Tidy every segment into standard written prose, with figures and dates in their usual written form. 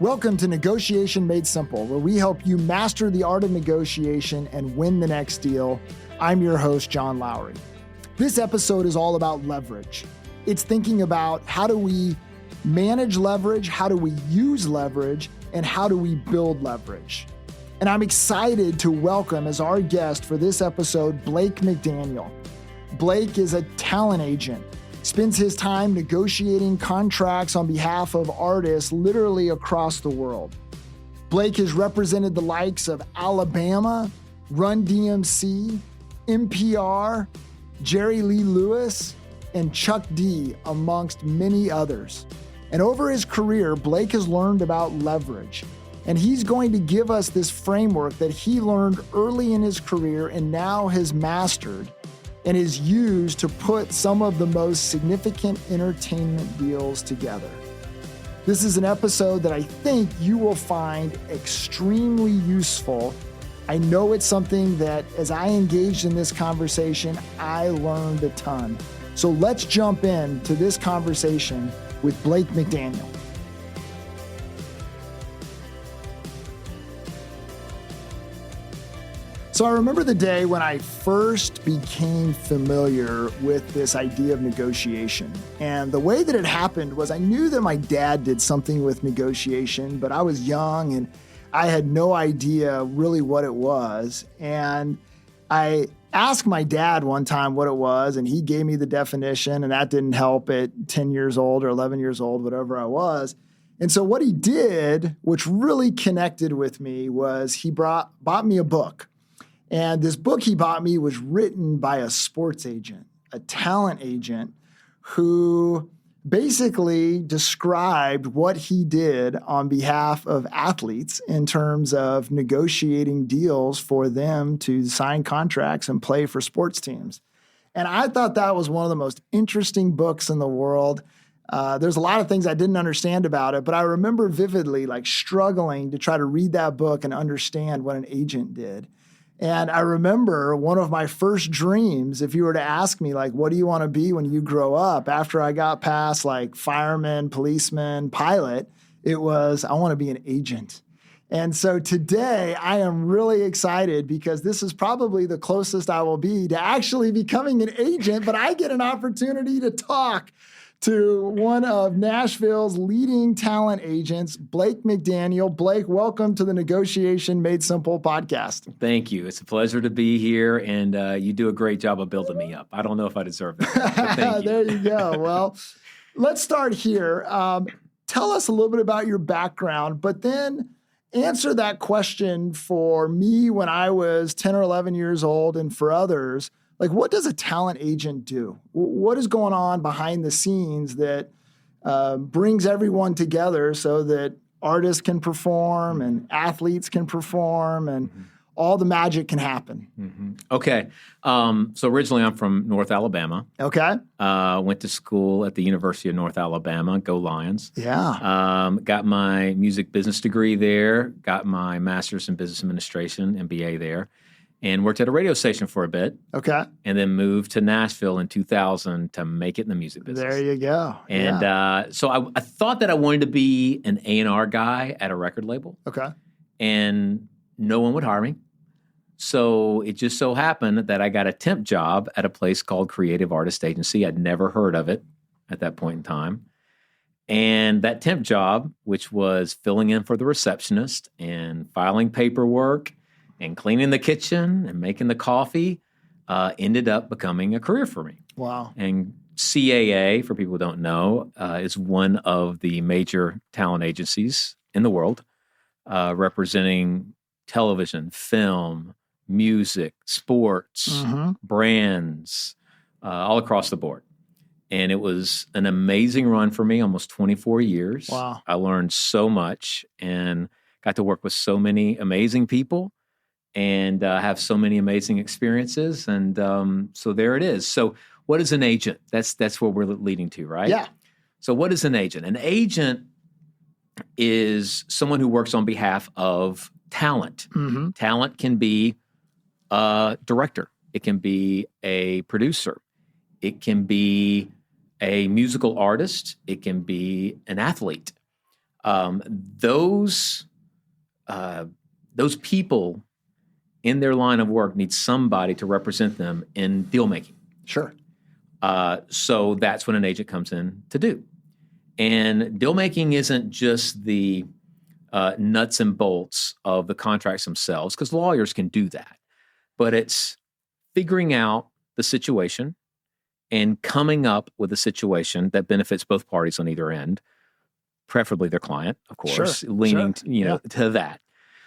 Welcome to Negotiation Made Simple, where we help you master the art of negotiation and win the next deal. I'm your host, John Lowry. This episode is all about leverage. It's thinking about how do we manage leverage, how do we use leverage, and how do we build leverage. And I'm excited to welcome as our guest for this episode, Blake McDaniel. Blake is a talent agent, spends his time negotiating contracts on behalf of artists literally across the world. Blake has represented the likes of Alabama, Run-DMC, NPR, Jerry Lee Lewis, and Chuck D, amongst many others. And over his career, Blake has learned about leverage. And he's going to give us this framework that he learned early in his career and now has mastered and is used to put some of the most significant entertainment deals together. This is an episode that I think you will find extremely useful. I know it's something that as I engaged in this conversation, I learned a ton. So let's jump into this conversation with Blake McDaniel. So I remember the day when I first became familiar with this idea of negotiation. And the way that it happened was I knew that my dad did something with negotiation, but I was young and I had no idea really what it was. And I asked my dad one time what it was, and he gave me the definition, and that didn't help at 10 years old or 11 years old, whatever I was. And so what he did, which really connected with me, was he bought me a book. And this book he bought me was written by a sports agent, a talent agent, who basically described what he did on behalf of athletes in terms of negotiating deals for them to sign contracts and play for sports teams. And I thought that was one of the most interesting books in the world. There's a lot of things I didn't understand about it, but I remember vividly struggling to try to read that book and understand what an agent did. And I remember one of my first dreams, if you were to ask me, what do you want to be when you grow up? After I got past fireman, policeman, pilot, it was, I want to be an agent. And so today I am really excited because this is probably the closest I will be to actually becoming an agent, but I get an opportunity to talk to one of Nashville's leading talent agents, Blake McDaniel. Blake, welcome to the Negotiation Made Simple podcast. Thank you. It's a pleasure to be here, and you do a great job of building me up. I don't know if I deserve that, but thank you. There you go. Well, let's start here. Tell us a little bit about your background, but then answer that question for me when I was 10 or 11 years old and for others. What does a talent agent do? What is going on behind the scenes that brings everyone together so that artists can perform and athletes can perform and all the magic can happen? Okay. So originally I'm from North Alabama. Okay. Went to school at the University of North Alabama. Go Lions. Yeah. Got my music business degree there. Got my master's in business administration, MBA there. And worked at a radio station for a bit. Okay. And then moved to Nashville in 2000 to make it in the music business. There you go. And so I thought that I wanted to be an A&R guy at a record label. Okay. And no one would hire me. So it just so happened that I got a temp job at a place called Creative Artist Agency. I'd never heard of it at that point in time. And that temp job, which was filling in for the receptionist and filing paperwork and cleaning the kitchen and making the coffee, ended up becoming a career for me. Wow. And CAA, for people who don't know, is one of the major talent agencies in the world, representing television, film, music, sports, brands, all across the board. And it was an amazing run for me, almost 24 years. Wow. I learned so much and got to work with so many amazing people and have so many amazing experiences. And so there it is. So what is an agent? That's where we're leading to, right? Yeah. So what is an agent? An agent is someone who works on behalf of talent. Talent can be a director. It can be a producer. It can be a musical artist. It can be an athlete. Those people in their line of work need somebody to represent them in deal making. Sure. So that's what an agent comes in to do. And deal making isn't just the nuts and bolts of the contracts themselves, because lawyers can do that. But it's figuring out the situation and coming up with a situation that benefits both parties on either end, preferably their client, of course, leaning to that.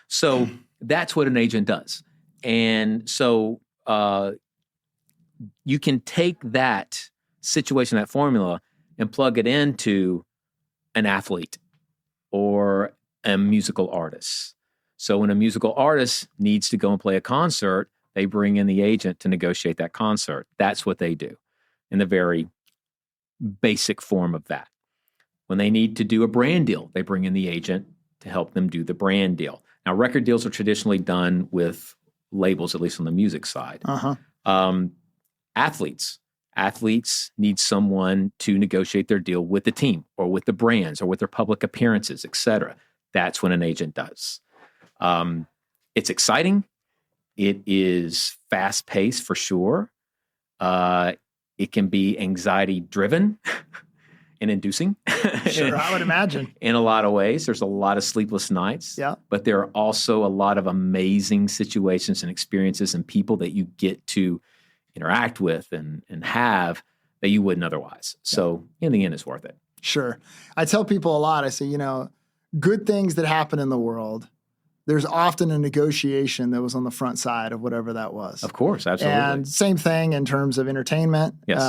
So that's what an agent does. And so you can take that situation, that formula, and plug it into an athlete or a musical artist. So when a musical artist needs to go and play a concert, they bring in the agent to negotiate that concert. That's what they do in the very basic form of that. When they need to do a brand deal, they bring in the agent to help them do the brand deal. Now, record deals are traditionally done with labels, at least on the music side. Athletes need someone to negotiate their deal with the team or with the brands or with their public appearances, et cetera. That's what an agent does. It's exciting. It is fast-paced for sure. It can be anxiety-driven and inducing. Sure, I would imagine. In a lot of ways. There's a lot of sleepless nights. Yeah. But there are also a lot of amazing situations and experiences and people that you get to interact with and have that you wouldn't otherwise. So in the end, it's worth it. Sure. I tell people a lot, I say, good things that happen in the world, there's often a negotiation that was on the front side of whatever that was. Of course, absolutely. And same thing in terms of entertainment. Yes.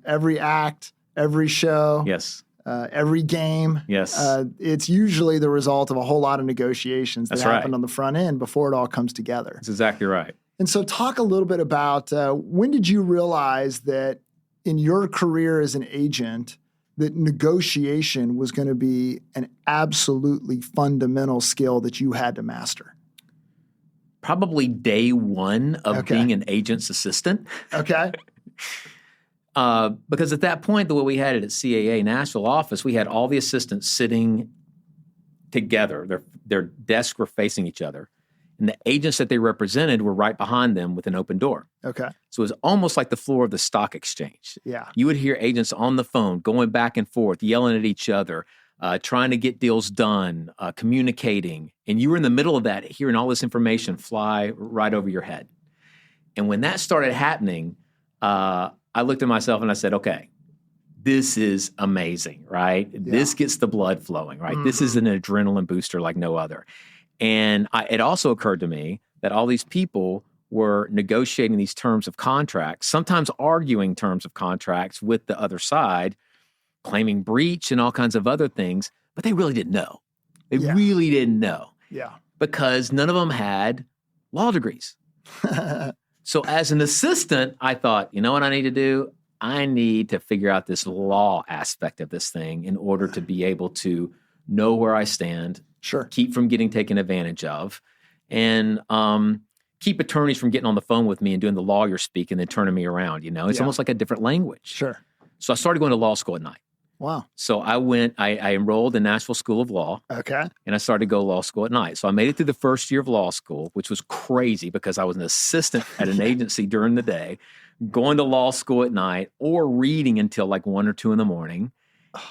Every act, every show. Yes. Every game. Yes. It's usually the result of a whole lot of negotiations that happened right. on the front end before it all comes together. That's exactly right. And so talk a little bit about when did you realize that in your career as an agent that negotiation was going to be an absolutely fundamental skill that you had to master? Probably day one of being an agent's assistant. Okay. Because at that point, the way we had it at CAA Nashville office, we had all the assistants sitting together. Their desks were facing each other. And the agents that they represented were right behind them with an open door. Okay. So it was almost like the floor of the stock exchange. Yeah. You would hear agents on the phone going back and forth, yelling at each other, trying to get deals done, communicating. And you were in the middle of that, hearing all this information fly right over your head. And when that started happening, I looked at myself and I said, okay, this is amazing, right? Yeah. This gets the blood flowing, right? Mm-hmm. This is an adrenaline booster like no other. And it also occurred to me that all these people were negotiating these terms of contracts, sometimes arguing terms of contracts with the other side, claiming breach and all kinds of other things, but they really didn't know. They really didn't know. Yeah. Because none of them had law degrees. So as an assistant, I thought, you know what I need to do? I need to figure out this law aspect of this thing in order to be able to know where I stand. Sure. Keep from getting taken advantage of, and keep attorneys from getting on the phone with me and doing the lawyer speak and then turning me around. It's almost like a different language. Sure. So I started going to law school at night. Wow. So I enrolled in Nashville School of Law. Okay. And I started to go to law school at night. So I made it through the first year of law school, which was crazy because I was an assistant at an agency during the day, going to law school at night or reading until like 1 or 2 in the morning,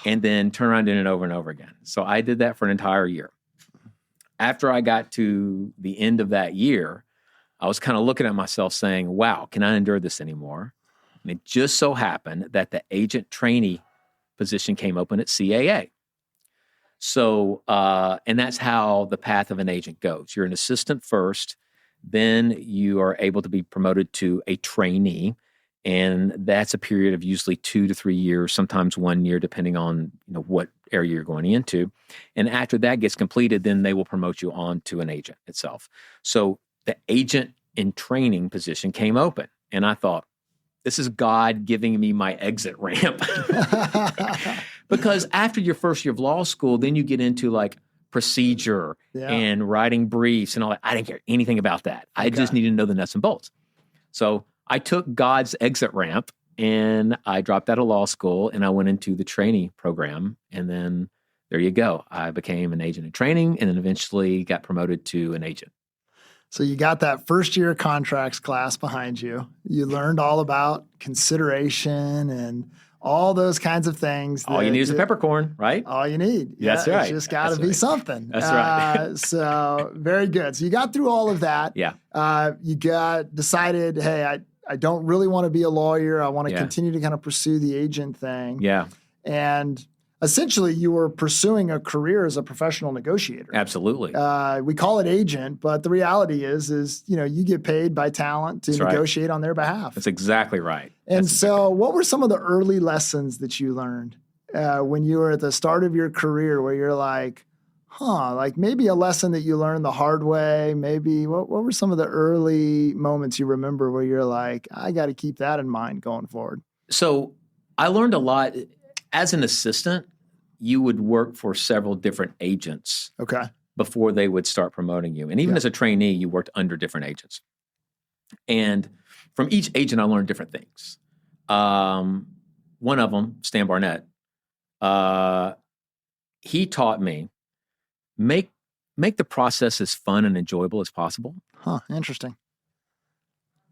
and then turn around doing it over and over again. So I did that for an entire year. After I got to the end of that year, I was kind of looking at myself saying, wow, can I endure this anymore? And it just so happened that the agent trainee position came open at CAA. So, and that's how the path of an agent goes. You're an assistant first, then you are able to be promoted to a trainee. And that's a period of usually 2 to 3 years, sometimes 1 year, depending on what area you're going into. And after that gets completed, then they will promote you on to an agent itself. So the agent in training position came open. And I thought, this is God giving me my exit ramp. Because after your first year of law school, then you get into like procedure and writing briefs and all that. I didn't care anything about that. I just needed to know the nuts and bolts. So I took God's exit ramp and I dropped out of law school and I went into the trainee program. And then there you go. I became an agent in training and then eventually got promoted to an agent. So you got that first year contracts class behind you. You learned all about consideration and all those kinds of things. All you need is a peppercorn, right? All you need. That's right. It's just got to be something. That's right. So very good. So you got through all of that. Yeah. You decided, hey, I don't really want to be a lawyer. I want to continue to kind of pursue the agent thing. Yeah. And essentially, you were pursuing a career as a professional negotiator. Absolutely. We call it agent, but the reality is you get paid by talent to negotiate on their behalf. That's exactly right. And so what were some of the early lessons that you learned when you were at the start of your career where you're like, like maybe a lesson that you learned the hard way? Maybe what were some of the early moments you remember where you're like, I got to keep that in mind going forward? So I learned a lot. As an assistant, you would work for several different agents before they would start promoting you. And even as a trainee, you worked under different agents. And from each agent, I learned different things. One of them, Stan Barnett, he taught me, make the process as fun and enjoyable as possible. Interesting.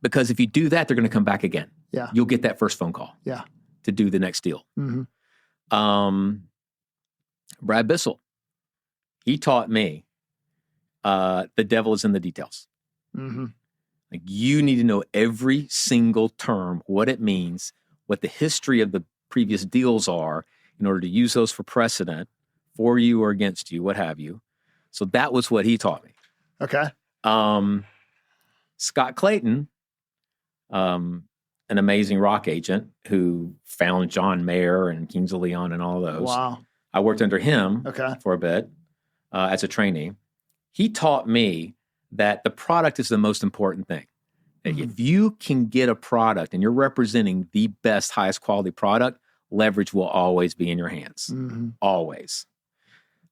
Because if you do that, they're going to come back again. Yeah. You'll get that first phone call to do the next deal. Mm-hmm. Brad Bissell, he taught me the devil is in the details. Mm-hmm. Like you need to know every single term, what it means, what the history of the previous deals are in order to use those for precedent for you or against you, what have you. So that was what he taught me. Okay. Scott Clayton, an amazing rock agent who found John Mayer and Kings of Leon and all those. Wow. I worked under him for a bit as a trainee. He taught me that the product is the most important thing. That if you can get a product and you're representing the best, highest quality product, leverage will always be in your hands. Mm-hmm. Always.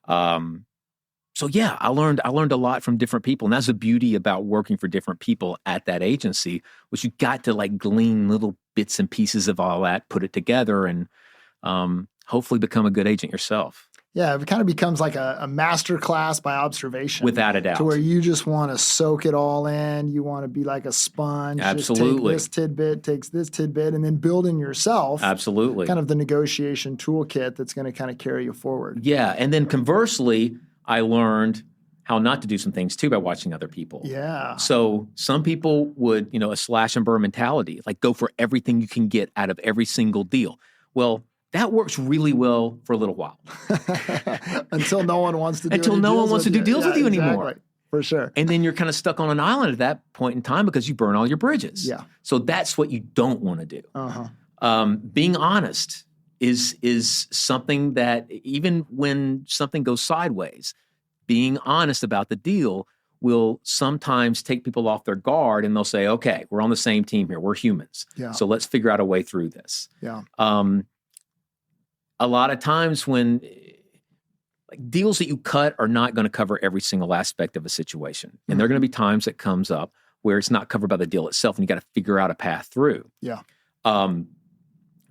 So yeah, I learned a lot from different people. And that's the beauty about working for different people at that agency, was you got to like glean little bits and pieces of all that, put it together, and hopefully become a good agent yourself. Yeah, it kind of becomes like a master class by observation. Without a doubt. To where you just want to soak it all in. You want to be like a sponge. Absolutely. Just take this tidbit, takes this tidbit, and then building yourself. Absolutely. Kind of the negotiation toolkit that's going to kind of carry you forward. Yeah, and then conversely, I learned how not to do some things too by watching other people. Yeah. So some people would, a slash and burn mentality, like go for everything you can get out of every single deal. Well, that works really well for a little while. Until no one wants to do deals with you anymore. For sure. And then you're kind of stuck on an island at that point in time because you burn all your bridges. Yeah. So that's what you don't want to do. Being honest is something that even when something goes sideways, being honest about the deal will sometimes take people off their guard, and they'll say, okay, we're on the same team here. We're humans. Yeah. So let's figure out a way through this. Yeah. A lot of times when deals that you cut are not going to cover every single aspect of a situation. And there are going to be times that comes up where it's not covered by the deal itself, and you got to figure out a path through. Yeah.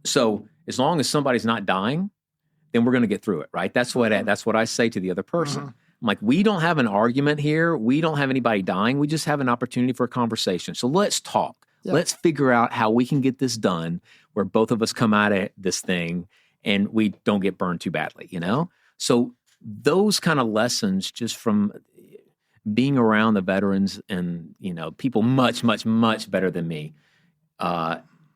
So as long as somebody's not dying, then we're going to get through it, right? That's what I say to the other person. I'm like, we don't have an argument here. We don't have anybody dying. We just have an opportunity for a conversation. So let's talk. Yeah. Let's figure out how we can get this done where both of us come out of this thing and we don't get burned too badly, So those kind of lessons just from being around the veterans and, people much, much, much better than me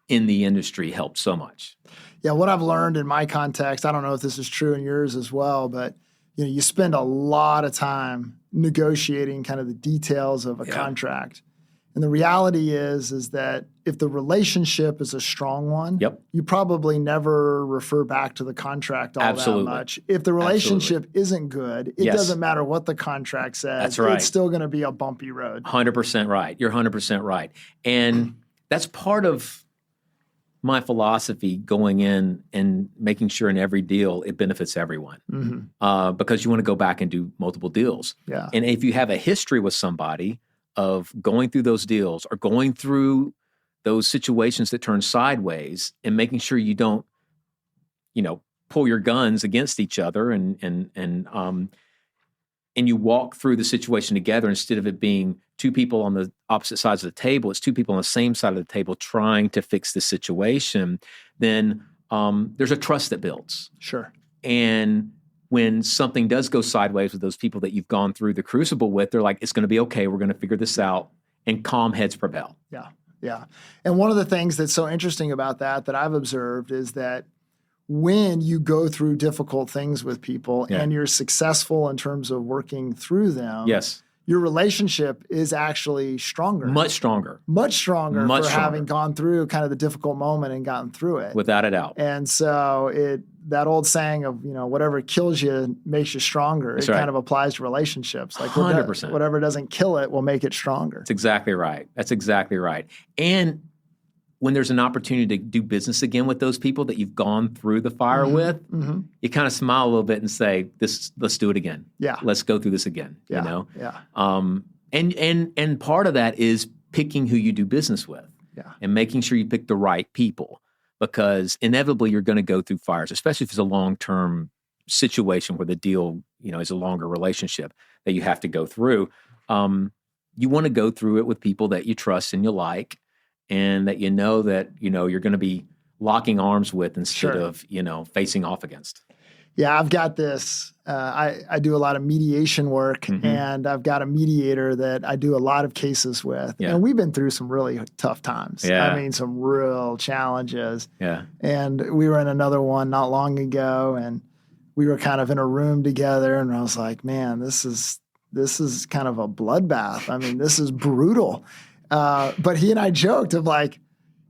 in the industry helped so much. Yeah, what I've learned in my context, I don't know if this is true in yours as well, but you spend a lot of time negotiating kind of the details of a contract. And the reality is that if the relationship is a strong one, you probably never refer back to the contract all that much. If the relationship isn't good, it doesn't matter what the contract says. That's right. It's still going to be a bumpy road. 100% right. You're 100% right. And that's part of my philosophy going in and making sure in every deal it benefits everyone, because you want to go back and do multiple deals. Yeah. And if you have a history with somebody of going through those deals or going through those situations that turn sideways and making sure you don't, pull your guns against each other and you walk through the situation together instead of it being two people on the opposite sides of the table. It's two people on the same side of the table trying to fix the situation. Then there's a trust that builds. Sure. And when something does go sideways with those people that you've gone through the crucible with, they're like, it's going to be okay. We're going to figure this out. And calm heads prevail. Yeah. Yeah. And one of the things that's so interesting about that I've observed is that when you go through difficult things with people and you're successful in terms of working through them, your relationship is actually stronger. Much stronger. Much stronger for having gone through kind of the difficult moment and gotten through it. Without a doubt. And so that old saying of, whatever kills you makes you stronger. That's kind of applies to relationships. Like 100%. Whatever doesn't kill it will make it stronger. That's exactly right. And when there's an opportunity to do business again with those people that you've gone through the fire with, you kind of smile a little bit and say, let's do it again. Yeah. Let's go through this again. Yeah. And part of that is picking who you do business with. Yeah. And making sure you pick the right people, because inevitably you're going to go through fires, especially if it's a long-term situation where the deal, is a longer relationship that you have to go through. You want to go through it with people that you trust and you like, and that that you're going to be locking arms with instead of facing off against. Yeah, I've got this. I do a lot of mediation work, and I've got a mediator that I do a lot of cases with, and we've been through some really tough times. Yeah. I mean, some real challenges. Yeah, and we were in another one not long ago, and we were kind of in a room together, and I was like, man, this is kind of a bloodbath. I mean, this is brutal. But he and I joked of like,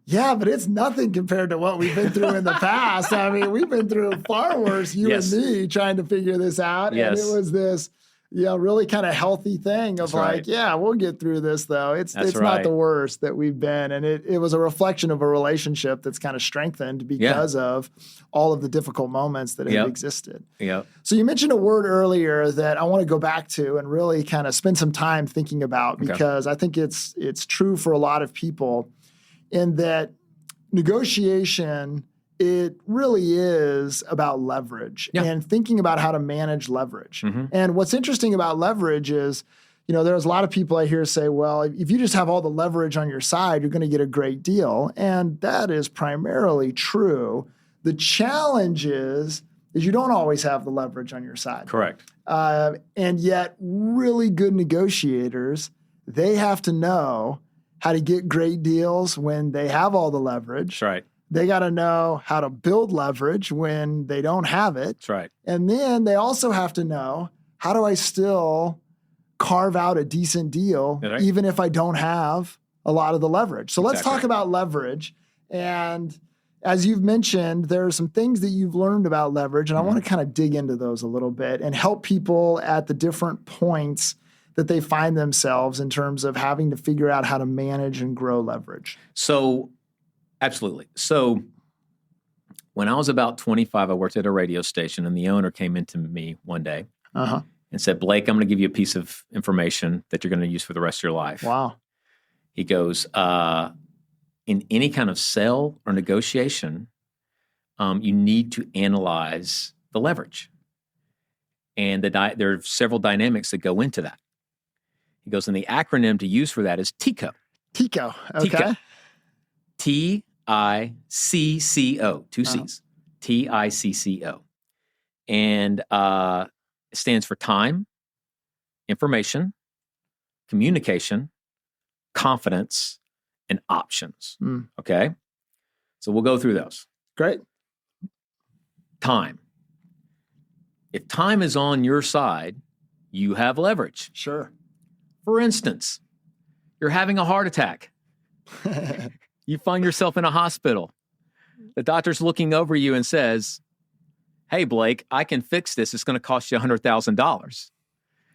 yeah, but it's nothing compared to what we've been through in the past. I mean, we've been through far worse, you and me, trying to figure this out. Yes. And it was this, really kind of healthy thing of yeah, we'll get through this though. It's not the worst that we've been. And it was a reflection of a relationship that's kind of strengthened because of all of the difficult moments that have existed. Yeah. So you mentioned a word earlier that I want to go back to and really kind of spend some time thinking about, because I think it's true for a lot of people, in that negotiation, it really is about leverage and thinking about how to manage leverage. And what's interesting about leverage is, there's a lot of people I hear say, well, if you just have all the leverage on your side, you're going to get a great deal. And that is primarily true. The challenge is you don't always have the leverage on your side. Correct. And yet really good negotiators, they have to know how to get great deals when they have all the leverage. That's right. They got to know how to build leverage when they don't have it. That's right. And then they also have to know, how do I still carve out a decent deal even if I don't have a lot of the leverage? So let's talk about leverage. And as you've mentioned, there are some things that you've learned about leverage, and I want to kind of dig into those a little bit and help people at the different points that they find themselves in terms of having to figure out how to manage and grow leverage. So, absolutely. So, when I was about 25, I worked at a radio station, and the owner came into me one day and said, Blake, I'm going to give you a piece of information that you're going to use for the rest of your life. Wow. He goes, in any kind of sale or negotiation, you need to analyze the leverage. And there are several dynamics that go into that. He goes, and the acronym to use for that is TICO. TICO. Okay. TICO. T-I-C-C-O. Two C's. T-I-C-C-O. And it stands for time, information, communication, confidence, and options. Okay? So we'll go through those. Great. Time. If time is on your side, you have leverage. Sure. For instance, you're having a heart attack. You find yourself in a hospital. The doctor's looking over you and says, hey, Blake, I can fix this. It's going to cost you $100,000.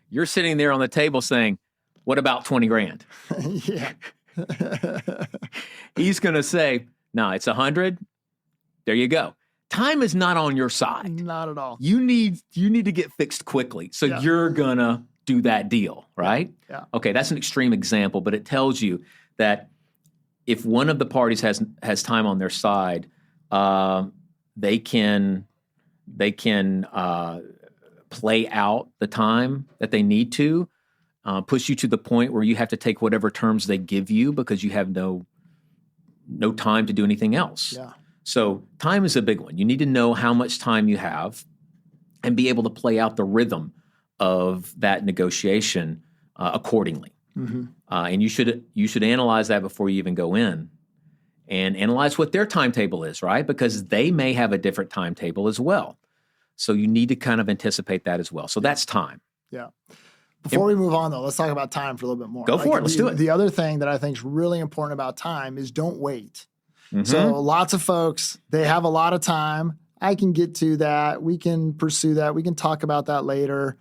You're sitting there on the table saying, what about 20 grand? Yeah. He's going to say, no, it's 100. There you go. Time is not on your side. Not at all. You need to get fixed quickly. So you're going to do that deal, right? Yeah. Okay, that's an extreme example, but it tells you that if one of the parties has time on their side, they can They can play out the time that they need to, push you to the point where you have to take whatever terms they give you because you have no time to do anything else. Yeah. So time is a big one. You need to know how much time you have and be able to play out the rhythm of that negotiation accordingly. Mm-hmm. And you should analyze that before you even go in, and analyze what their timetable is, right? Because they may have a different timetable as well. So you need to kind of anticipate that as well. So that's time. Yeah. Before we move on, though, let's talk about time for a little bit more. Go for it. Let's do it. The other thing that I think is really important about time is don't wait. Mm-hmm. So lots of folks, they have a lot of time. I can get to that. We can pursue that. We can talk about that later,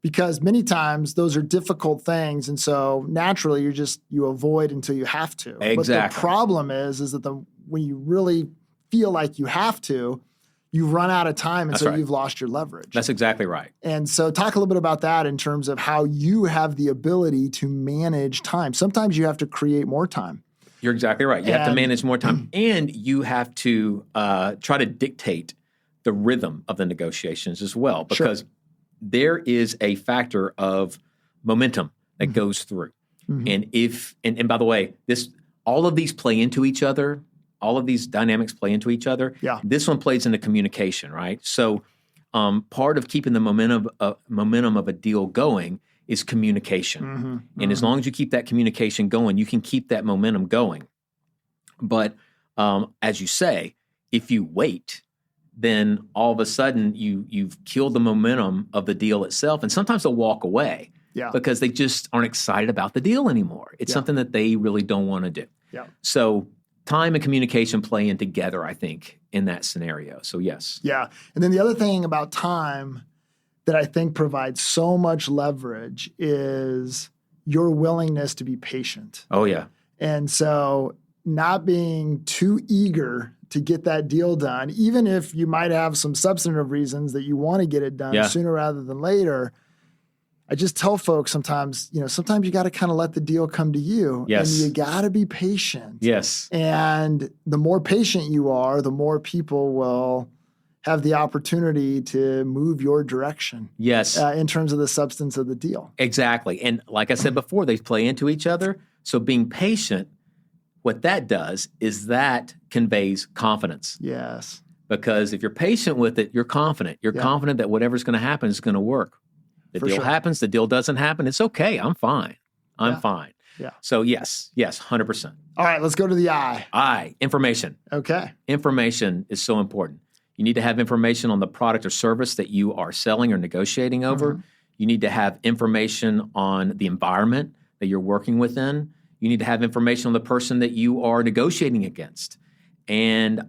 because many times those are difficult things. And so naturally you avoid until you have to. Exactly. But the problem is that when you really feel like you have to, you run out of time, and so you've lost your leverage. That's exactly right. And so talk a little bit about that in terms of how you have the ability to manage time. Sometimes you have to create more time. You're exactly right. You have to manage more time, and you have to try to dictate the rhythm of the negotiations as well, because there is a factor of momentum that goes through. Mm-hmm. And by the way, all of these play into each other. All of these dynamics play into each other. Yeah. This one plays into communication, right? So part of keeping the momentum of a deal going is communication. Mm-hmm. And as long as you keep that communication going, you can keep that momentum going. But as you say, if you wait, then all of a sudden you've killed the momentum of the deal itself. And sometimes they'll walk away because they just aren't excited about the deal anymore. It's something that they really don't want to do. Yeah. So time and communication play in together, I think, in that scenario. So yes. Yeah. And then the other thing about time that I think provides so much leverage is your willingness to be patient. Oh, yeah. And so not being too eager to get that deal done, even if you might have some substantive reasons that you want to get it done sooner rather than later. I just tell folks sometimes you got to kind of let the deal come to you. Yes. And you got to be patient. Yes. And the more patient you are, the more people will have the opportunity to move your direction. Yes. In terms of the substance of the deal. Exactly. And like I said before, they play into each other. So being patient, what that does is that conveys confidence. Yes. Because if you're patient with it, you're confident. You're confident that whatever's going to happen is going to work. The deal happens, the deal doesn't happen. It's okay. I'm fine. I'm fine. Yeah. So yes, 100%. All right, let's go to the I. Information. Okay. Information is so important. You need to have information on the product or service that you are selling or negotiating over. Mm-hmm. You need to have information on the environment that you're working within. You need to have information on the person that you are negotiating against. And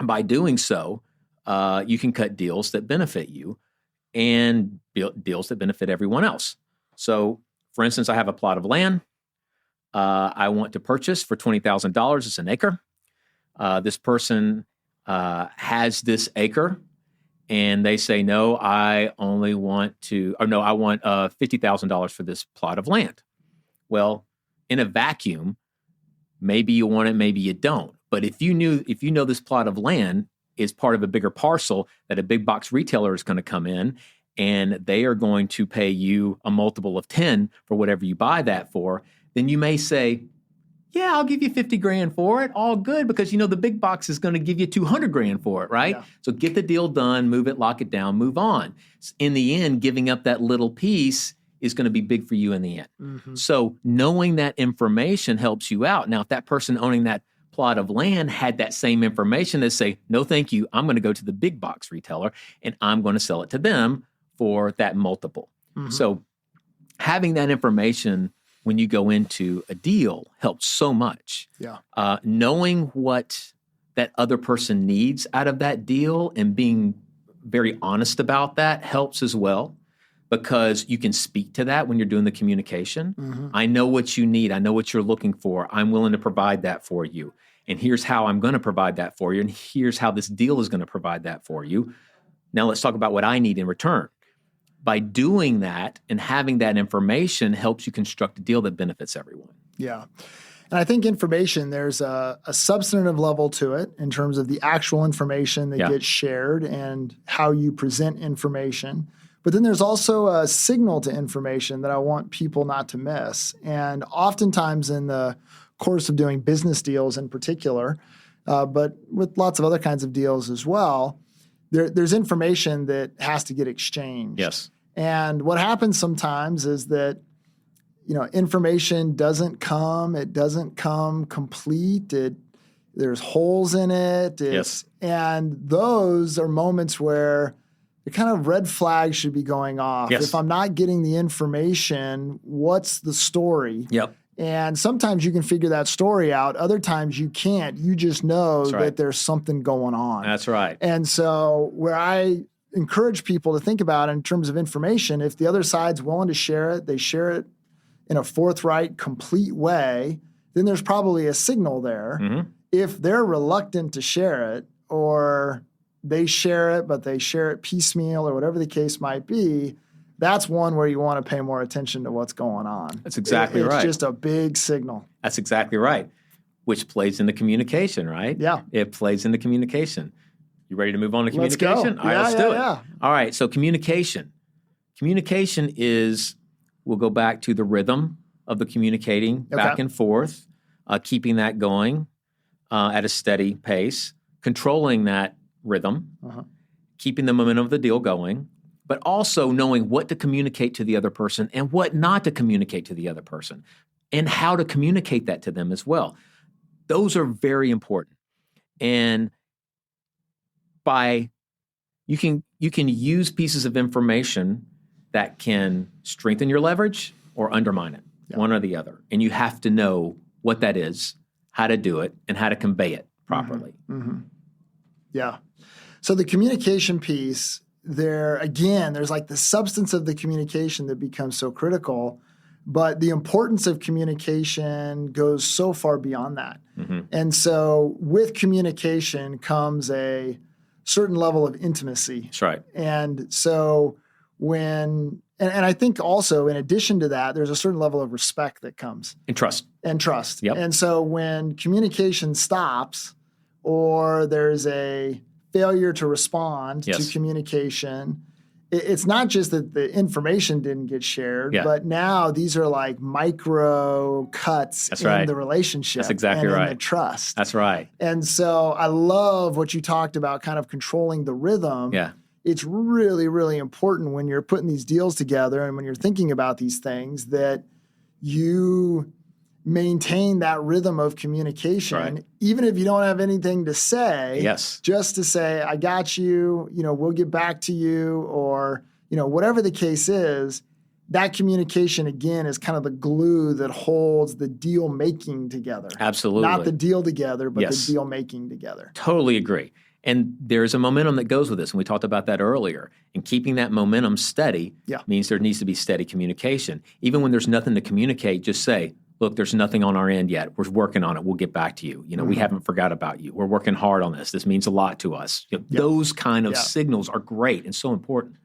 by doing so, you can cut deals that benefit you and deals that benefit everyone else. So, for instance, I have a plot of land I want to purchase for $20,000. It's an acre. This person has this acre, and they say, no, I want $50,000 for this plot of land. Well, in a vacuum, maybe you want it, maybe you don't. But if you know this plot of land is part of a bigger parcel that a big box retailer is going to come in, and they are going to pay you a multiple of 10 for whatever you buy that for, then you may say, yeah, I'll give you 50 grand for it. All good, because the big box is going to give you 200 grand for it, right? Yeah. So get the deal done, move it, lock it down, move on. In the end, giving up that little piece is going to be big for you in the end. Mm-hmm. So knowing that information helps you out. Now, if that person owning that plot of land had that same information, they say, no, thank you. I'm going to go to the big box retailer and I'm going to sell it to them for that multiple. Mm-hmm. So having that information when you go into a deal helps so much. Yeah. Knowing what that other person needs out of that deal and being very honest about that helps as well, because you can speak to that when you're doing the communication. Mm-hmm. I know what you need. I know what you're looking for. I'm willing to provide that for you. And here's how I'm going to provide that for you. And here's how this deal is going to provide that for you. Now let's talk about what I need in return. By doing that and having that information helps you construct a deal that benefits everyone. Yeah. And I think information, there's a substantive level to it in terms of the actual information that gets shared and how you present information. But then there's also a signal to information that I want people not to miss. And oftentimes in the course of doing business deals in particular, but with lots of other kinds of deals as well, there's information that has to get exchanged. Yes. And what happens sometimes is that information doesn't come complete. There's holes in it. Yes. And those are moments where the kind of red flags should be going off. Yes. If I'm not getting the information, what's the story? Yep. And sometimes you can figure that story out. Other times you can't. You just know that there's something going on. That's right. And so where I encourage people to think about in terms of information, if the other side's willing to share it, they share it in a forthright, complete way, then there's probably a signal there. Mm-hmm. If they're reluctant to share it, or they share it, but they share it piecemeal or whatever the case might be, that's one where you want to pay more attention to what's going on. That's exactly right. It's just a big signal. That's exactly right, which plays into communication, right? Yeah. It plays into communication. You ready to move on to Let's communication? go. All right, let's do it. Yeah. All right, so communication. Communication is, we'll go back to the rhythm of the communicating back and forth, keeping that going at a steady pace, controlling that rhythm, keeping the momentum of the deal going, but also knowing what to communicate to the other person and what not to communicate to the other person and how to communicate that to them as well. Those are very important. And you can use pieces of information that can strengthen your leverage or undermine it, one or the other. And you have to know what that is, how to do it, and how to convey it properly. Mm-hmm. Yeah. So the communication piece, there's like the substance of the communication that becomes so critical, but the importance of communication goes so far beyond that. Mm-hmm. And so with communication comes a certain level of intimacy. That's right. And so and I think also in addition to that, there's a certain level of respect that comes. And trust. Yep. And so when communication stops or there's a failure to respond to communication, it's not just that the information didn't get shared, but now these are like micro cuts in the relationship. That's exactly and right. in the trust. That's right. And so I love what you talked about, kind of controlling the rhythm. Yeah. It's really, really important when you're putting these deals together and when you're thinking about these things that you maintain that rhythm of communication, even if you don't have anything to say. Yes. Just to say, I got you, we'll get back to you, or, whatever the case is, that communication, again, is kind of the glue that holds the deal making together. Absolutely. Not the deal together, but the deal making together. Totally agree. And there's a momentum that goes with this, and we talked about that earlier. And keeping that momentum steady means there needs to be steady communication. Even when there's nothing to communicate, just say, look, there's nothing on our end yet. We're working on it. We'll get back to you. We haven't forgot about you. We're working hard on this. This means a lot to us. Those kind of signals are great and so important.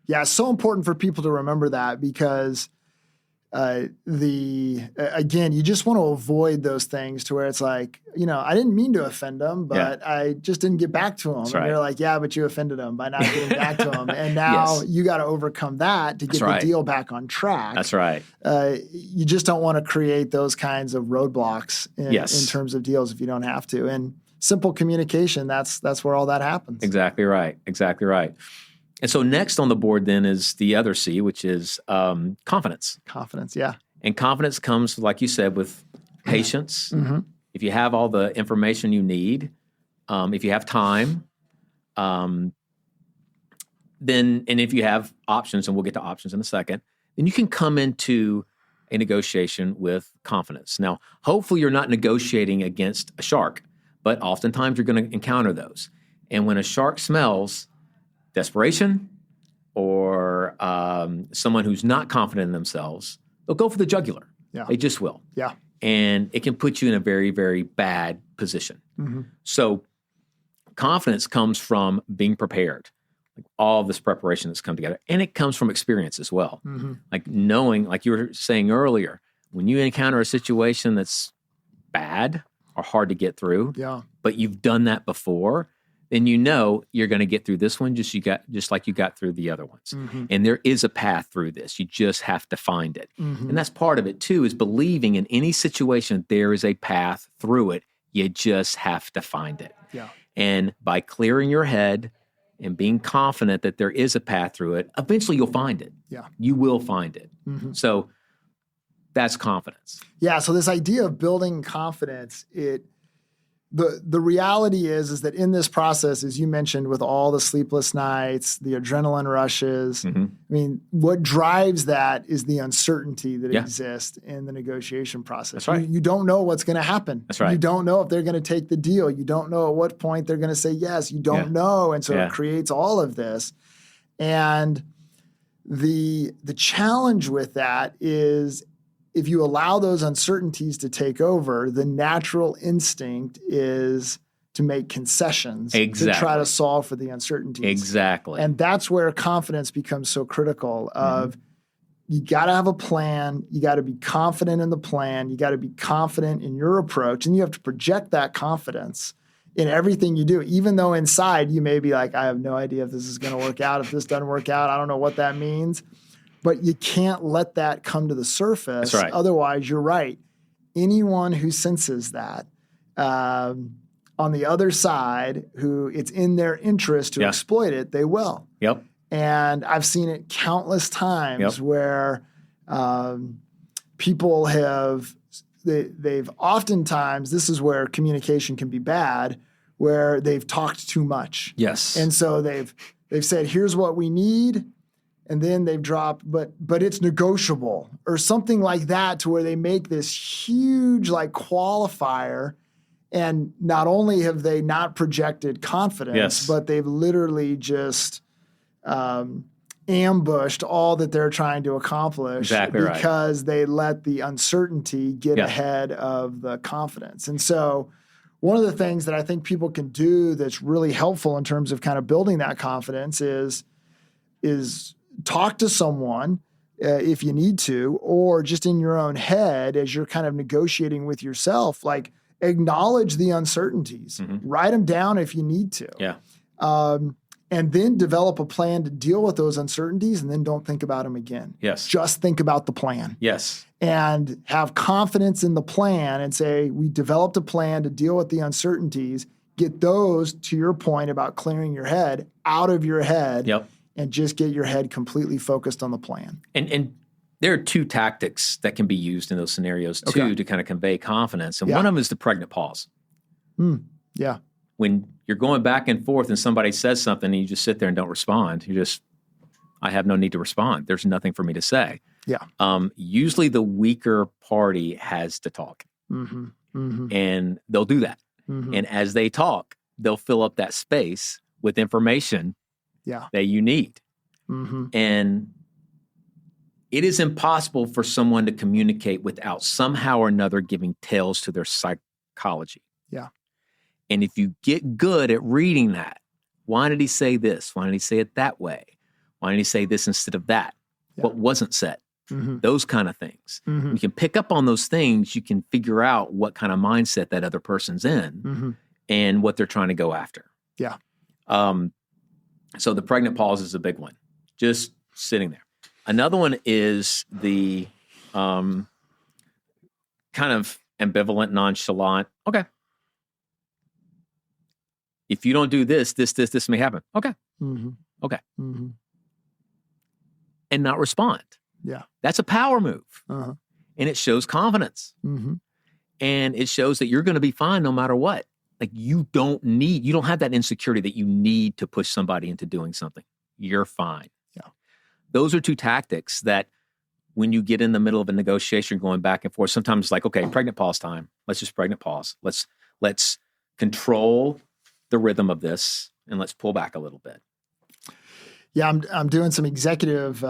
Yeah, it's so important for people to remember that because again, you just want to avoid those things to where it's like, I didn't mean to offend them, but I just didn't get back to them. That's and right. they're like, yeah, but you offended them by not getting back to them. And now you got to overcome that to get the deal back on track. That's right. You just don't want to create those kinds of roadblocks in terms of deals if you don't have to. And simple communication, that's where all that happens. Exactly right. Exactly right. And so next on the board then is the other C, which is confidence. Confidence, yeah. And confidence comes, like you said, with patience. Mm-hmm. If you have all the information you need, if you have time, then, and if you have options, and we'll get to options in a second, then you can come into a negotiation with confidence. Now, hopefully you're not negotiating against a shark, but oftentimes you're going to encounter those. And when a shark smells desperation or someone who's not confident in themselves, they'll go for the jugular. Yeah. They just will. Yeah. And it can put you in a very, very bad position. Mm-hmm. So confidence comes from being prepared, like all of this preparation that's come together. And it comes from experience as well. Mm-hmm. Like knowing, like you were saying earlier, when you encounter a situation that's bad or hard to get through, Yeah. but you've done that before, then you know you're going to get through this one just like you got through the other ones. And there is a path through this. You just have to find it. And that's part of it too, is believing in any situation there is a path through it. You just have to find it. Yeah. And by clearing your head and being confident that there is a path through it, eventually you'll find it. Yeah. You will find it. So that's confidence. Yeah. So this idea of building confidence, the reality is that in this process, as you mentioned, with all the sleepless nights, the adrenaline rushes, I mean, what drives that is the uncertainty that exists in the negotiation process. That's right. You don't know what's going to happen. That's right. You don't know if they're going to take the deal. You don't know at what point they're going to say yes. You don't know. And so it creates all of this. And the challenge with that is, if you allow those uncertainties to take over, the natural instinct is to make concessions to try to solve for the uncertainties. Exactly. And that's where confidence becomes so critical of you got to have a plan. You got to be confident in the plan. You got to be confident in your approach. And you have to project that confidence in everything you do, even though inside you may be like, I have no idea if this is going to work out. If this doesn't work out, I don't know what that means. But you can't let that come to the surface. That's right. Otherwise, you're right. Anyone who senses that on the other side, who it's in their interest to exploit it, they will. Yep. And I've seen it countless times where people they've oftentimes, this is where communication can be bad, where they've talked too much. Yes. And so they've said, here's what we need. And then they've dropped, but it's negotiable or something like that, to where they make this huge like qualifier. And not only have they not projected confidence, but they've literally just ambushed all that they're trying to accomplish because they let the uncertainty get ahead of the confidence. And so one of the things that I think people can do that's really helpful in terms of kind of building that confidence is talk to someone if you need to, or just in your own head as you're kind of negotiating with yourself, like acknowledge the uncertainties, write them down if you need to. Yeah. And then develop a plan to deal with those uncertainties, and then don't think about them again. Yes. Just think about the plan. Yes. And have confidence in the plan and say, we developed a plan to deal with the uncertainties, get those, to your point about clearing your head, out of your head. Yep. And just get your head completely focused on the plan. And there are two tactics that can be used in those scenarios too to kind of convey confidence. And one of them is the pregnant pause. Yeah. When you're going back and forth and somebody says something and you just sit there and don't respond, I have no need to respond. There's nothing for me to say. Yeah. Usually the weaker party has to talk. And they'll do that. And as they talk, they'll fill up that space with information that you need. And it is impossible for someone to communicate without somehow or another giving tales to their psychology. Yeah. And if you get good at reading that, why did he say this? Why did he say it that way? Why did he say this instead of that? What wasn't said? Those kind of things. When you can pick up on those things, you can figure out what kind of mindset that other person's in and what they're trying to go after. Yeah. So the pregnant pause is a big one, just sitting there. Another one is the kind of ambivalent, nonchalant, okay. If you don't do this may happen. Okay. Okay. And not respond. Yeah. That's a power move. And it shows confidence. And it shows that you're going to be fine no matter what. Like you don't have that insecurity that you need to push somebody into doing something. You're fine. Yeah. Those are two tactics that when you get in the middle of a negotiation going back and forth, sometimes it's like, okay, pregnant pause time. Let's just pregnant pause. Let's control the rhythm of this and let's pull back a little bit. Yeah, I'm doing some executive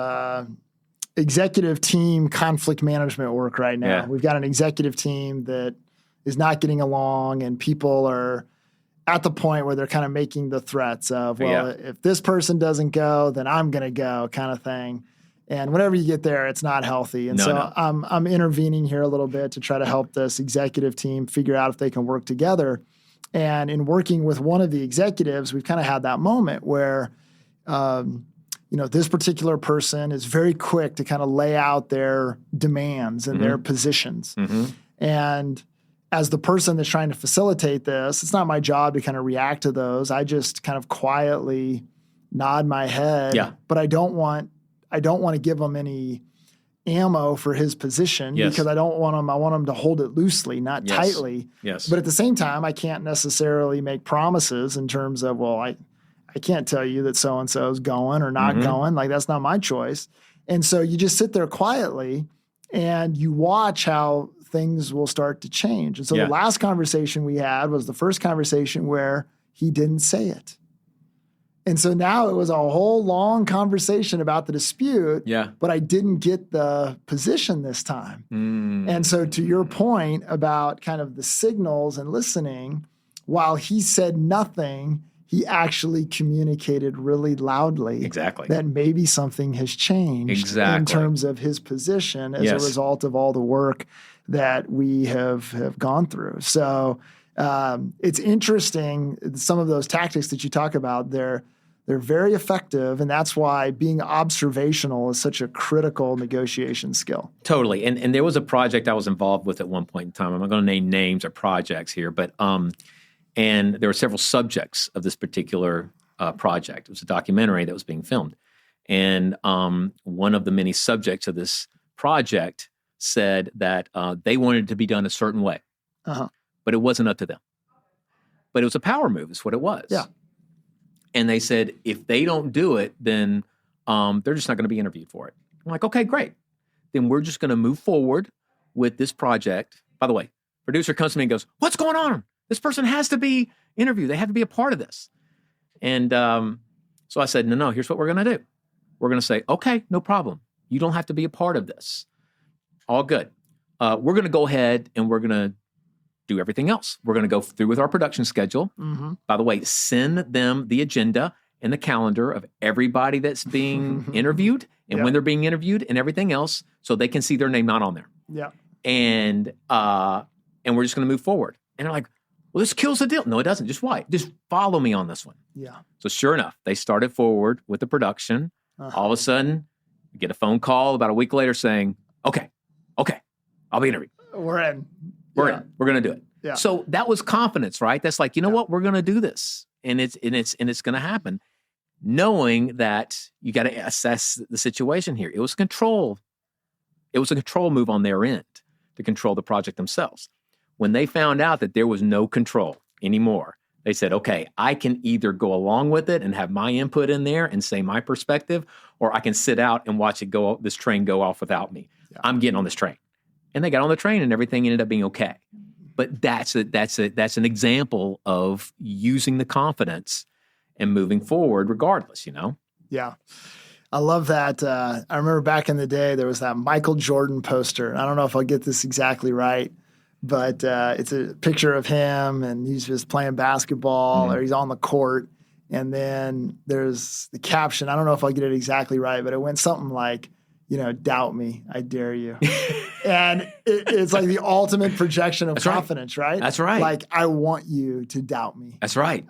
team conflict management work right now. Yeah. We've got an executive team that is not getting along, and people are at the point where they're kind of making the threats of, well, if this person doesn't go, then I'm going to go kind of thing. And whenever you get there, it's not healthy. And I'm intervening here a little bit to try to help this executive team figure out if they can work together. And in working with one of the executives, we've kind of had that moment where, this particular person is very quick to kind of lay out their demands and their positions. And as the person that's trying to facilitate this, it's not my job to kind of react to those. I just kind of quietly nod my head, but I don't want to give him any ammo for his position because I want him to hold it loosely, not tightly. Yes. But at the same time, I can't necessarily make promises in terms of, I can't tell you that so-and-so is going or not going. Like, that's not my choice. And so you just sit there quietly and you watch how things will start to change. And so the last conversation we had was the first conversation where he didn't say it. And so now it was a whole long conversation about the dispute, but I didn't get the position this time. And so to your point about kind of the signals and listening, while he said nothing, he actually communicated really loudly that maybe something has changed in terms of his position as a result of all the work that we have gone through. So it's interesting, some of those tactics that you talk about, they're very effective, and that's why being observational is such a critical negotiation skill. Totally. And there was a project I was involved with at one point in time. I'm not going to name names or projects here, but and there were several subjects of this particular project. It was a documentary that was being filmed. And one of the many subjects of this project said that they wanted it to be done a certain way, but it wasn't up to them. But it was a power move is what it was. Yeah. And they said, if they don't do it, then they're just not going to be interviewed for it. I'm like, okay, great. Then we're just going to move forward with this project. By the way, producer comes to me and goes, what's going on? This person has to be interviewed. They have to be a part of this. And so I said, no, here's what we're going to do. We're going to say, okay, no problem. You don't have to be a part of this. All good. We're going to go ahead and we're going to do everything else. We're going to go through with our production schedule. By the way, send them the agenda and the calendar of everybody that's being interviewed and when they're being interviewed and everything else so they can see their name not on there. Yeah. And we're just going to move forward. And they're like, well, this kills the deal. No, it doesn't. Just why? Just follow me on this one. Yeah. So sure enough, they started forward with the production. All of a sudden, we get a phone call about a week later saying, okay, I'll be interviewed. We're in. We're in. We're going to do it. Yeah. So that was confidence, right? That's like, you know what? We're going to do this. And it's going to happen. Knowing that you got to assess the situation here. It was control. It was a control move on their end to control the project themselves. When they found out that there was no control anymore, they said, okay, I can either go along with it and have my input in there and say my perspective, or I can sit out and watch it go, this train go off without me. Yeah. I'm getting on this train. And they got on the train and everything ended up being okay. But that's an example of using the confidence and moving forward regardless, Yeah. I love that. I remember back in the day, there was that Michael Jordan poster. I don't know if I'll get this exactly right, but it's a picture of him and he's just playing basketball or he's on the court. And then there's the caption. I don't know if I'll get it exactly right, but it went something like, doubt me, I dare you. And it's like the ultimate projection of confidence, right? That's right. Like, I want you to doubt me. That's right.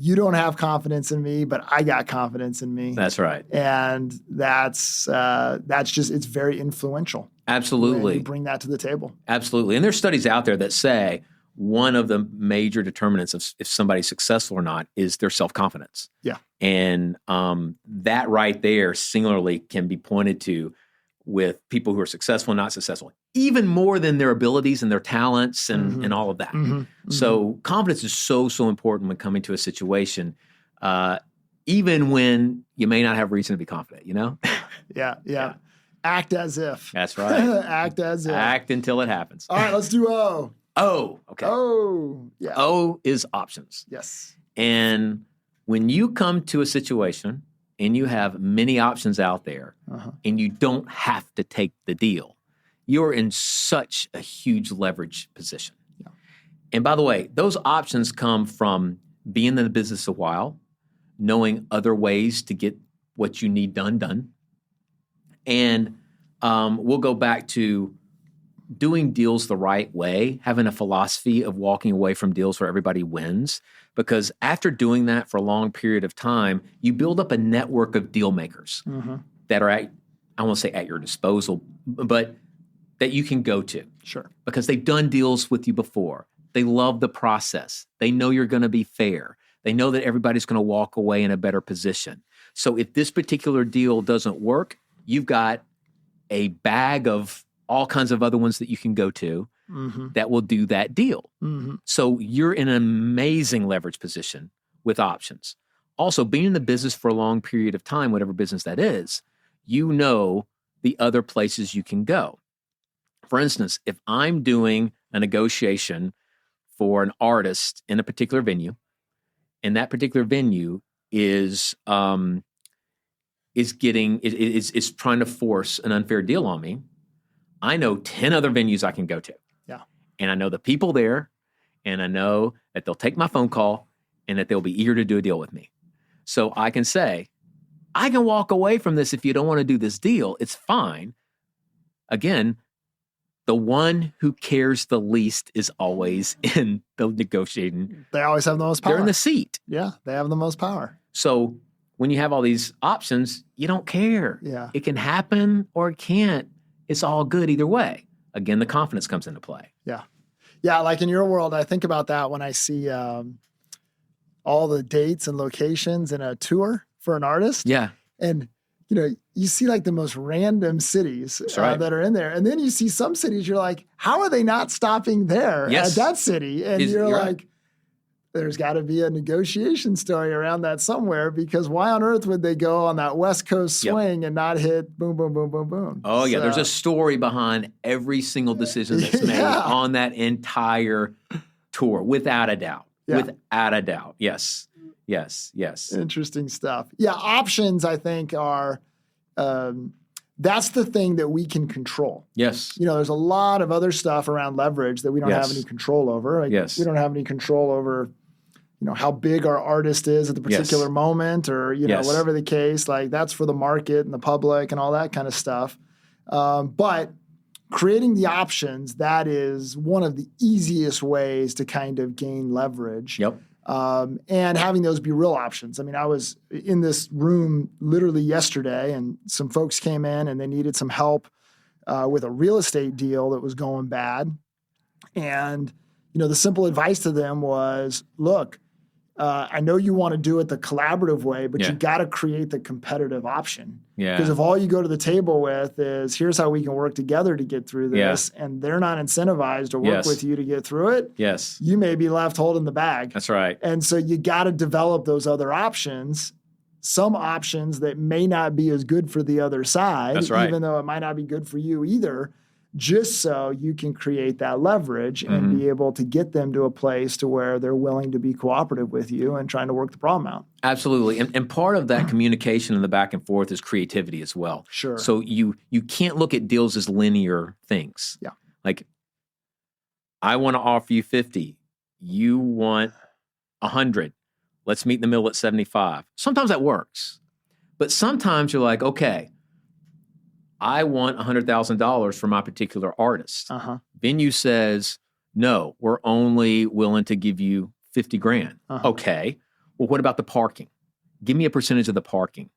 You don't have confidence in me, but I got confidence in me. That's right. And that's just, it's very influential. Absolutely. When you bring that to the table. Absolutely. And there's studies out there that say one of the major determinants of if somebody's successful or not is their self-confidence. Yeah. And that right there singularly can be pointed to with people who are successful and not successful, even more than their abilities and their talents and all of that. So confidence is so important when coming to a situation, even when you may not have reason to be confident, Yeah. Act as if. That's right. Act as if. Act until it happens. All right, let's do O. O. Okay. O. Yeah. O is options. Yes. And when you come to a situation and you have many options out there and you don't have to take the deal, you're in such a huge leverage position. Yeah. And by the way, those options come from being in the business a while, knowing other ways to get what you need done, And we'll go back to doing deals the right way, having a philosophy of walking away from deals where everybody wins. Because after doing that for a long period of time, you build up a network of deal makers that are I won't say at your disposal, but that you can go to. Sure. Because they've done deals with you before. They love the process. They know you're going to be fair. They know that everybody's going to walk away in a better position. So if this particular deal doesn't work, you've got a bag of all kinds of other ones that you can go to that will do that deal. So you're in an amazing leverage position with options. Also, being in the business for a long period of time, whatever business that is, you know the other places you can go. For instance, if I'm doing a negotiation for an artist in a particular venue, and that particular venue is trying to force an unfair deal on me, I know 10 other venues I can go to. Yeah. And I know the people there, and I know that they'll take my phone call and that they'll be eager to do a deal with me. So I can say, I can walk away from this if you don't want to do this deal. It's fine. Again, the one who cares the least is always in the negotiating. They always have the most power. They're in the seat. Yeah, they have the most power. So when you have all these options, you don't care. Yeah. It can happen or it can't. It's all good either way. Again, the confidence comes into play. Yeah. Yeah, like in your world, I think about that when I see all the dates and locations in a tour for an artist. Yeah. And, you see like the most random cities that are in there. And then you see some cities, you're like, how are they not stopping there at that city? And you're like, right. There's got to be a negotiation story around that somewhere, because why on earth would they go on that West Coast swing and not hit boom, boom, boom, boom, boom? Oh, yeah. There's a story behind every single decision that's made on that entire tour, without a doubt. Yeah. Without a doubt. Yes. Yes. Yes. Interesting stuff. Yeah. Options, I think, are that's the thing that we can control. Yes. There's a lot of other stuff around leverage that we don't have any control over. Like, we don't have any control over, how big our artist is at the particular moment, or, whatever the case. Like, that's for the market and the public and all that kind of stuff. But creating the options, that is one of the easiest ways to kind of gain leverage. Yep. And having those be real options. I mean, I was in this room literally yesterday, and some folks came in and they needed some help with a real estate deal that was going bad. And, the simple advice to them was, look, I know you want to do it the collaborative way, but you got to create the competitive option. Yeah. Because if all you go to the table with is, here's how we can work together to get through this, and they're not incentivized to work with you to get through it, you may be left holding the bag. That's right. And so you got to develop those other options, some options that may not be as good for the other side, even though it might not be good for you either, just so you can create that leverage and be able to get them to a place to where they're willing to be cooperative with you and trying to work the problem out. Absolutely. And part of that communication and the back and forth is creativity as well. Sure. So you can't look at deals as linear things. Yeah. Like, I want to offer you 50. You want 100. Let's meet in the middle at 75. Sometimes that works. But sometimes you're like, okay, I want $100,000 for my particular artist. Venue says, no, we're only willing to give you 50 grand. Okay. Well, what about the parking? Give me a percentage of the parking.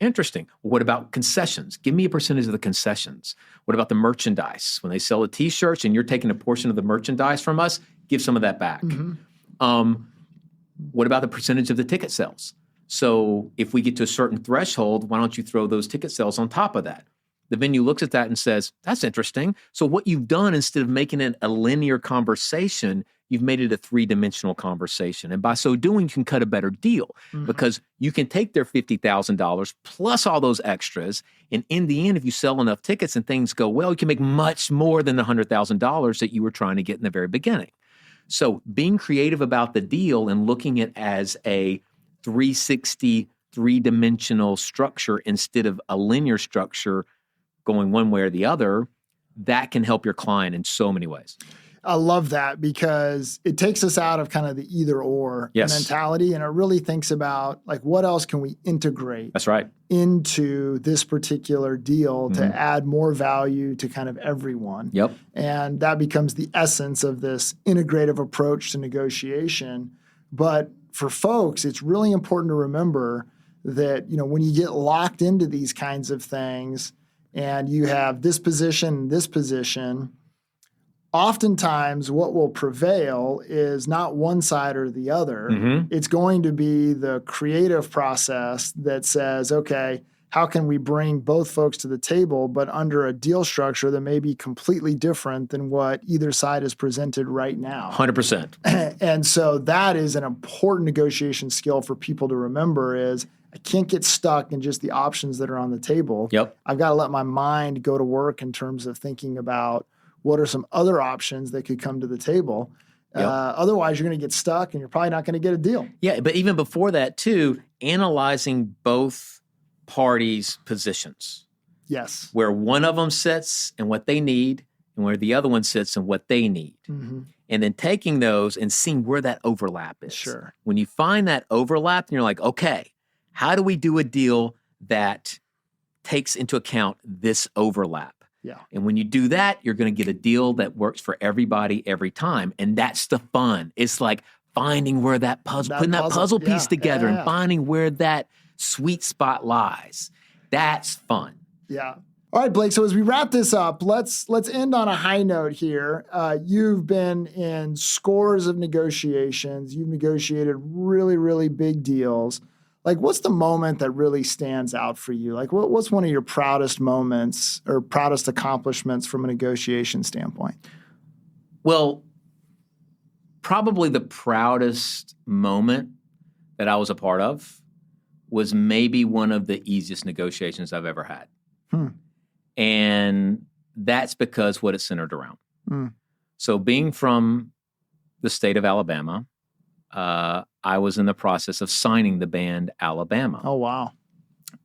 Interesting. Well, what about concessions? Give me a percentage of the concessions. What about the merchandise? When they sell the t-shirts and you're taking a portion of the merchandise from us, give some of that back. What about the percentage of the ticket sales? So if we get to a certain threshold, why don't you throw those ticket sales on top of that? The venue looks at that and says, that's interesting. So what you've done, instead of making it a linear conversation, you've made it a three-dimensional conversation. And by so doing, you can cut a better deal because you can take their $50,000 plus all those extras. And in the end, if you sell enough tickets and things go well, you can make much more than the $100,000 that you were trying to get in the very beginning. So being creative about the deal and looking at it as a 360, three-dimensional structure instead of a linear structure going one way or the other, that can help your client in so many ways. I love that because it takes us out of kind of the either or mentality, and it really thinks about like what else can we integrate That's right. into this particular deal to add more value to kind of everyone. Yep. And that becomes the essence of this integrative approach to negotiation. But for folks, it's really important to remember that, you know, when you get locked into these kinds of things and you have this position and this position, oftentimes what will prevail is not one side or the other. It's going to be the creative process that says, okay, how can we bring both folks to the table, but under a deal structure that may be completely different than what either side is presented right now? 100%. And so that is an important negotiation skill for people to remember is I can't get stuck in just the options that are on the table. Yep. I've got to let my mind go to work in terms of thinking about what are some other options that could come to the table. Otherwise, you're going to get stuck and you're probably not going to get a deal. Yeah, but even before that, too, analyzing both parties' positions. Yes. Where one of them sits and what they need, and where the other one sits and what they need. And then taking those and seeing where that overlap is. Sure. When you find that overlap, and you're like, okay, how do we do a deal that takes into account this overlap? Yeah. And when you do that, you're going to get a deal that works for everybody every time. And that's the fun. It's like finding where that puzzle, putting that puzzle piece together and finding where that sweet spot lies. That's fun. Yeah. All right, Blake. So as we wrap this up, let's end on a high note here. You've been in scores of negotiations. You've negotiated really, really big deals. Like, what's the moment that really stands out for you? Like, what's one of your proudest moments or proudest accomplishments from a negotiation standpoint? Well, probably the proudest moment that I was a part of was maybe one of the easiest negotiations I've ever had. And that's because what it centered around. So being from the state of Alabama, I was in the process of signing the band Alabama. Oh, wow.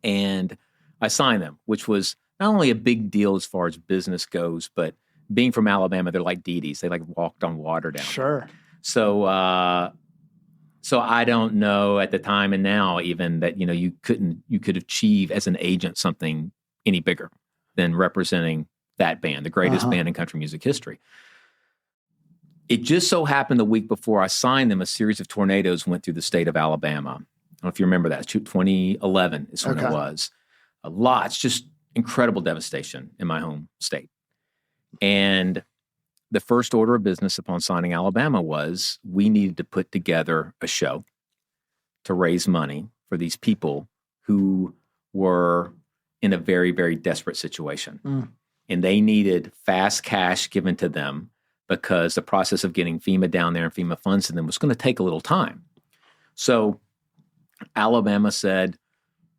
And I signed them, which was not only a big deal as far as business goes, but being from Alabama, they're like deities. They like walked on water down there. So I don't know at the time and now even that, you know, you could achieve as an agent something any bigger than representing that band, the greatest band in country music history. It just so happened the week before I signed them, a series of tornadoes went through the state of Alabama. I don't know if you remember that. 2011 is when it was. Lots, just incredible devastation in my home state. And the first order of business upon signing Alabama was we needed to put together a show to raise money for these people who were in a very, very desperate situation. And they needed fast cash given to them because the process of getting FEMA down there and FEMA funds to them was going to take a little time. So Alabama said,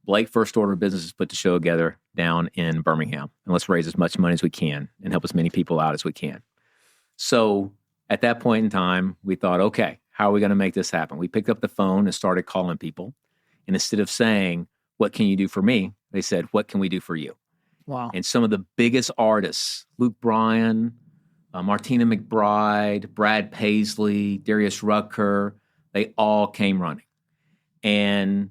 Blake, first order of business is put the show together down in Birmingham, and let's raise as much money as we can and help as many people out as we can. So at that point in time, we thought, okay, how are we going to make this happen? We picked up the phone and started calling people. And instead of saying, what can you do for me? They said, what can we do for you? Wow. And some of the biggest artists, Luke Bryan, Martina McBride, Brad Paisley, Darius Rucker, they all came running. And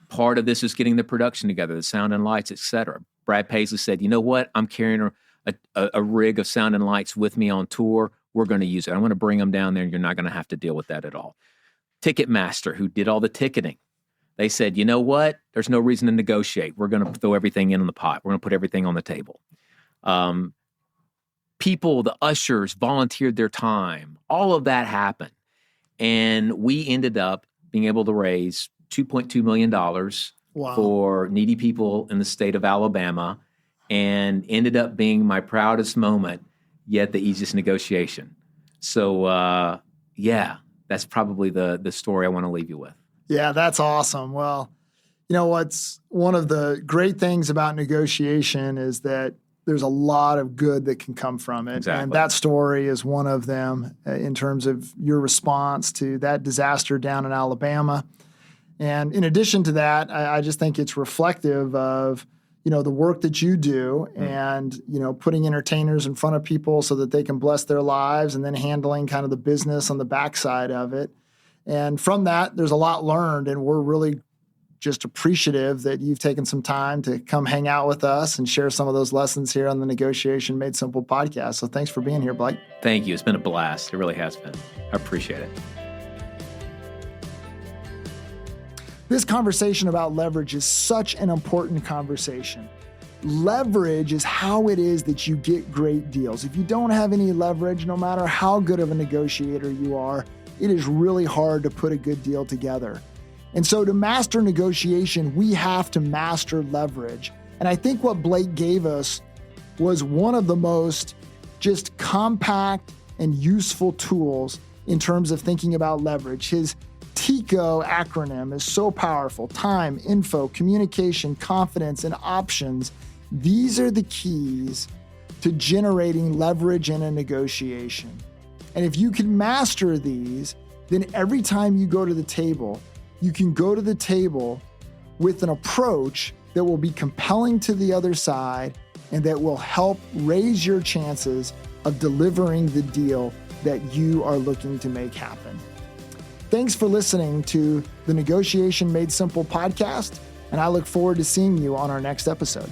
part of this is getting the production together, the sound and lights, et cetera. Brad Paisley said, you know what? I'm carrying a rig of sound and lights with me on tour. We're going to use it. I'm going to bring them down there, and you're not going to have to deal with that at all. Ticketmaster, who did all the ticketing, they said, you know what? There's no reason to negotiate. We're going to throw everything in the pot. We're going to put everything on the table. People, the ushers, volunteered their time. All of that happened. And we ended up being able to raise $2.2 million for needy people in the state of Alabama, and ended up being my proudest moment, yet the easiest negotiation. So, that's probably the story I want to leave you with. Yeah, that's awesome. Well, you know, what's one of the great things about negotiation is that there's a lot of good that can come from it. Exactly. And that story is one of them in terms of your response to that disaster down in Alabama. And in addition to that, I just think it's reflective of, the work that you do and, putting entertainers in front of people so that they can bless their lives, and then handling kind of the business on the backside of it. And from that, there's a lot learned, and we're really just appreciative that you've taken some time to come hang out with us and share some of those lessons here on the Negotiation Made Simple podcast. So thanks for being here, Blake. Thank you. It's been a blast. It really has been. I appreciate it. This conversation about leverage is such an important conversation. Leverage is how it is that you get great deals. If you don't have any leverage, no matter how good of a negotiator you are, it is really hard to put a good deal together. And so to master negotiation, we have to master leverage. And I think what Blake gave us was one of the most just compact and useful tools in terms of thinking about leverage. His TICO acronym is so powerful. Time, info, communication, confidence, and options. These are the keys to generating leverage in a negotiation. And if you can master these, then every time you go to the table, you can go to the table with an approach that will be compelling to the other side and that will help raise your chances of delivering the deal that you are looking to make happen. Thanks for listening to the Negotiation Made Simple podcast, and I look forward to seeing you on our next episode.